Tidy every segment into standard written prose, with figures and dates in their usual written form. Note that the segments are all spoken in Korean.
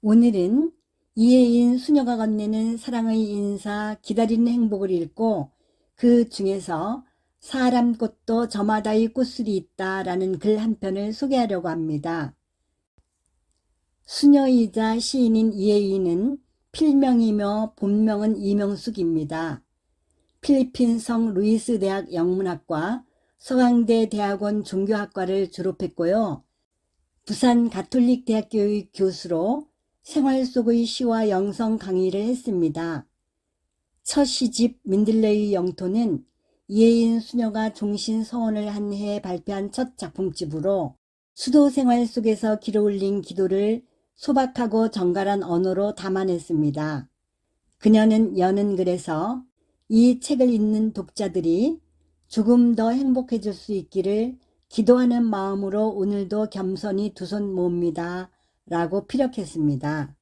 오늘은 이혜인 수녀가 건네는 사랑의 인사 기다리는 행복을 읽고 그 중에서 사람 꽃도 저마다의 꽃술이 있다라는 글 한 편을 소개하려고 합니다. 수녀이자 시인인 이혜인은 필명이며 본명은 이명숙입니다. 필리핀 성 루이스 대학 영문학과 서강대 대학원 종교학과를 졸업했고요. 부산 가톨릭 대학교의 교수로 생활 속의 시와 영성 강의를 했습니다. 첫 시집 민들레의 영토는 이혜인 수녀가 종신 서원을 한 해에 발표한 첫 작품집으로 수도 생활 속에서 길어올린 기도를 소박하고 정갈한 언어로 담아냈습니다. 그녀는 여는 글에서 이 책을 읽는 독자들이 조금 더 행복해질 수 있기를 기도하는 마음으로 오늘도 겸손히 두 손 모읍니다. 라고 피력했습니다.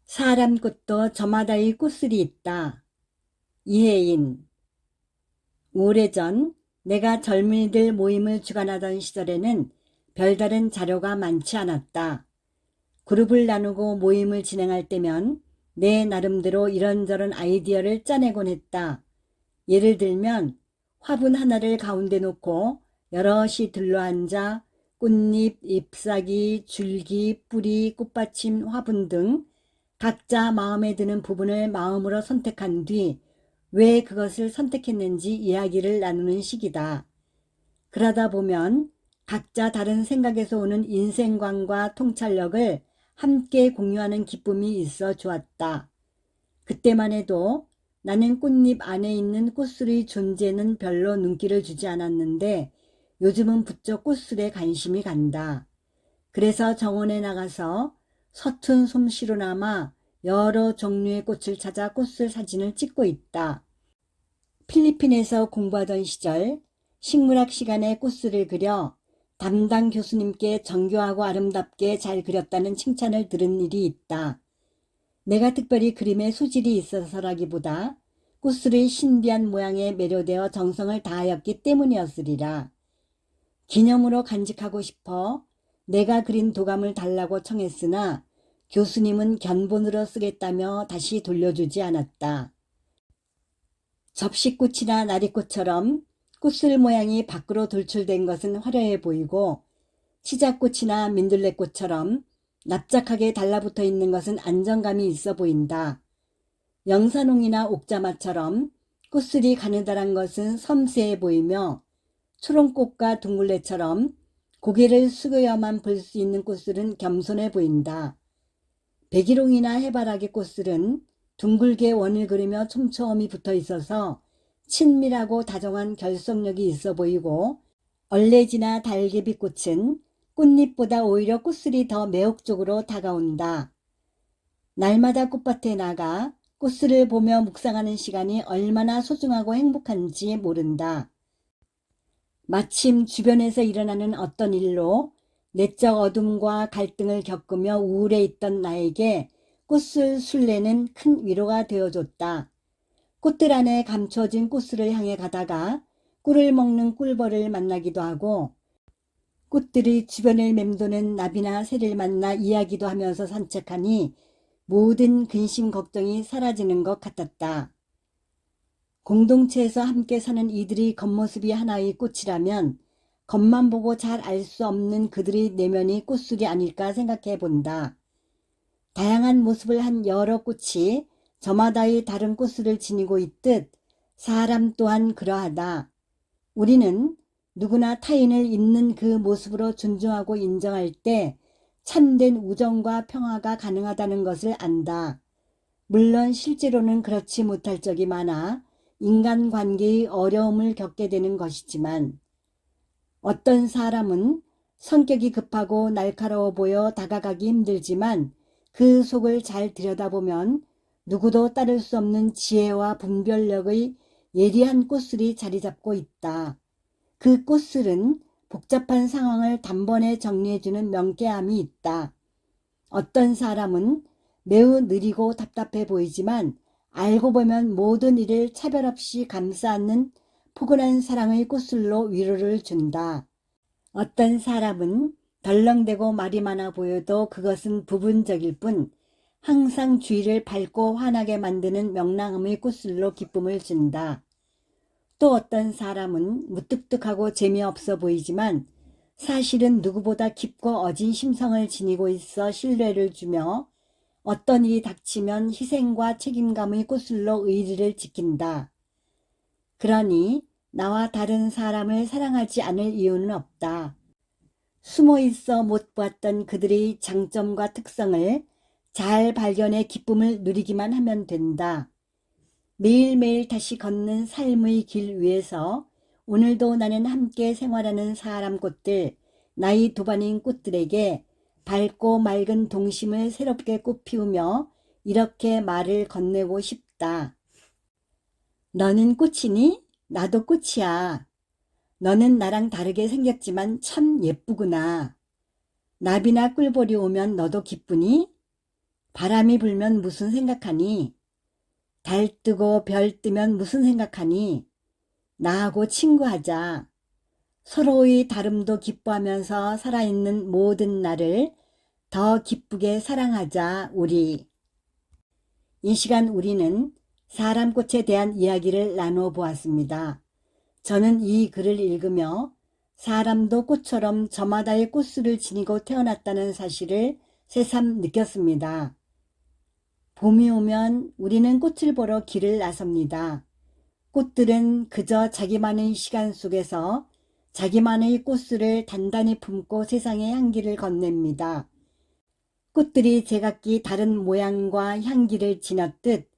사람 꽃도 저마다의 꽃술이 있다. 이혜인. 오래전 내가 젊은이들 모임을 주관하던 시절에는 별다른 자료가 많지 않았다. 그룹을 나누고 모임을 진행할 때면 내 나름대로 이런저런 아이디어를 짜내곤 했다. 예를 들면 화분 하나를 가운데 놓고 여럿이 둘러앉아 꽃잎, 잎사귀, 줄기, 뿌리, 꽃받침, 화분 등 각자 마음에 드는 부분을 마음으로 선택한 뒤 왜 그것을 선택했는지 이야기를 나누는 식이다. 그러다 보면 각자 다른 생각에서 오는 인생관과 통찰력을 함께 공유하는 기쁨이 있어 좋았다. 그때만 해도 나는 꽃잎 안에 있는 꽃술의 존재는 별로 눈길을 주지 않았는데 요즘은 부쩍 꽃술에 관심이 간다. 그래서 정원에 나가서 서툰 솜씨로나마 여러 종류의 꽃을 찾아 꽃술 사진을 찍고 있다. 필리핀에서 공부하던 시절 식물학 시간에 꽃술을 그려 담당 교수님께 정교하고 아름답게 잘 그렸다는 칭찬을 들은 일이 있다. 내가 특별히 그림에 소질이 있어서라기보다 꽃술의 신비한 모양에 매료되어 정성을 다하였기 때문이었으리라. 기념으로 간직하고 싶어 내가 그린 도감을 달라고 청했으나 교수님은 견본으로 쓰겠다며 다시 돌려주지 않았다. 접시꽃이나 나리꽃처럼 꽃술 모양이 밖으로 돌출된 것은 화려해 보이고 치자꽃이나 민들레꽃처럼 납작하게 달라붙어 있는 것은 안정감이 있어 보인다. 영산홍이나 옥자마처럼 꽃술이 가느다란 것은 섬세해 보이며 초롱꽃과 둥글레처럼 고개를 숙여야만 볼 수 있는 꽃술은 겸손해 보인다. 백일홍이나 해바라기 꽃술은 둥글게 원을 그리며 촘촘히 붙어 있어서 친밀하고 다정한 결속력이 있어 보이고 얼레지나 달개비꽃은 꽃잎보다 오히려 꽃술이 더 매혹적으로 다가온다. 날마다 꽃밭에 나가 꽃술을 보며 묵상하는 시간이 얼마나 소중하고 행복한지 모른다. 마침 주변에서 일어나는 어떤 일로 내적 어둠과 갈등을 겪으며 우울해 있던 나에게 꽃술 순례는 큰 위로가 되어줬다. 꽃들 안에 감춰진 꽃술을 향해 가다가 꿀을 먹는 꿀벌을 만나기도 하고 꽃들이 주변을 맴도는 나비나 새를 만나 이야기도 하면서 산책하니 모든 근심 걱정이 사라지는 것 같았다. 공동체에서 함께 사는 이들이 겉모습이 하나의 꽃이라면 겉만 보고 잘 알 수 없는 그들의 내면이 꽃술이 아닐까 생각해 본다. 다양한 모습을 한 여러 꽃이 저마다의 다른 꽃술을 지니고 있듯 사람 또한 그러하다. 우리는 누구나 타인을 있는 그 모습으로 존중하고 인정할 때 참된 우정과 평화가 가능하다는 것을 안다. 물론 실제로는 그렇지 못할 적이 많아 인간관계의 어려움을 겪게 되는 것이지만 어떤 사람은 성격이 급하고 날카로워 보여 다가가기 힘들지만 그 속을 잘 들여다보면 누구도 따를 수 없는 지혜와 분별력의 예리한 꽃술이 자리 잡고 있다. 그 꽃술은 복잡한 상황을 단번에 정리해주는 명쾌함이 있다. 어떤 사람은 매우 느리고 답답해 보이지만 알고 보면 모든 일을 차별 없이 감싸 안는 포근한 사랑의 꽃술로 위로를 준다. 어떤 사람은 덜렁대고 말이 많아 보여도 그것은 부분적일 뿐 항상 주위를 밝고 환하게 만드는 명랑함의 꽃술로 기쁨을 준다. 또 어떤 사람은 무뚝뚝하고 재미없어 보이지만 사실은 누구보다 깊고 어진 심성을 지니고 있어 신뢰를 주며 어떤 일이 닥치면 희생과 책임감의 꽃술로 의리를 지킨다. 그러니 나와 다른 사람을 사랑하지 않을 이유는 없다. 숨어 있어 못 보았던 그들의 장점과 특성을 잘 발견해 기쁨을 누리기만 하면 된다. 매일매일 다시 걷는 삶의 길 위에서 오늘도 나는 함께 생활하는 사람 꽃들, 나이 도반인 꽃들에게 밝고 맑은 동심을 새롭게 꽃피우며 이렇게 말을 건네고 싶다. 너는 꽃이니? 나도 꽃이야. 너는 나랑 다르게 생겼지만 참 예쁘구나. 나비나 꿀벌이 오면 너도 기쁘니? 바람이 불면 무슨 생각하니? 달 뜨고 별 뜨면 무슨 생각하니? 나하고 친구하자. 서로의 다름도 기뻐하면서 살아있는 모든 날을 더 기쁘게 사랑하자, 우리. 이 시간 우리는 사람꽃에 대한 이야기를 나누어 보았습니다. 저는 이 글을 읽으며 사람도 꽃처럼 저마다의 꽃술을 지니고 태어났다는 사실을 새삼 느꼈습니다. 봄이 오면 우리는 꽃을 보러 길을 나섭니다. 꽃들은 그저 자기만의 시간 속에서 자기만의 꽃술을 단단히 품고 세상의 향기를 건넵니다. 꽃들이 제각기 다른 모양과 향기를 지녔듯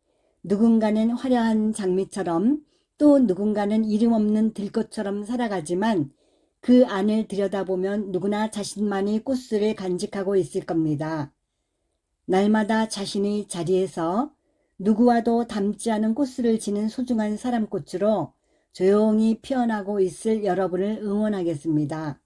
누군가는 화려한 장미처럼 또 누군가는 이름 없는 들꽃처럼 살아가지만 그 안을 들여다보면 누구나 자신만의 꽃술을 간직하고 있을 겁니다. 날마다 자신의 자리에서 누구와도 닮지 않은 꽃술을 지닌 소중한 사람꽃으로 조용히 피어나고 있을 여러분을 응원하겠습니다.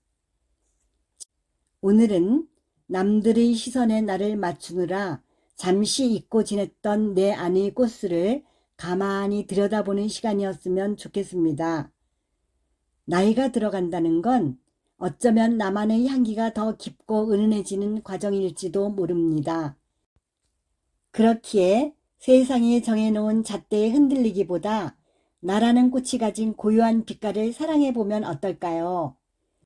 오늘은 남들의 시선에 나를 맞추느라 잠시 잊고 지냈던 내 안의 꽃술을 가만히 들여다보는 시간이었으면 좋겠습니다. 나이가 들어간다는 건 어쩌면 나만의 향기가 더 깊고 은은해지는 과정일지도 모릅니다. 그렇기에 세상이 정해놓은 잣대에 흔들리기보다 나라는 꽃이 가진 고유한 빛깔을 사랑해보면 어떨까요?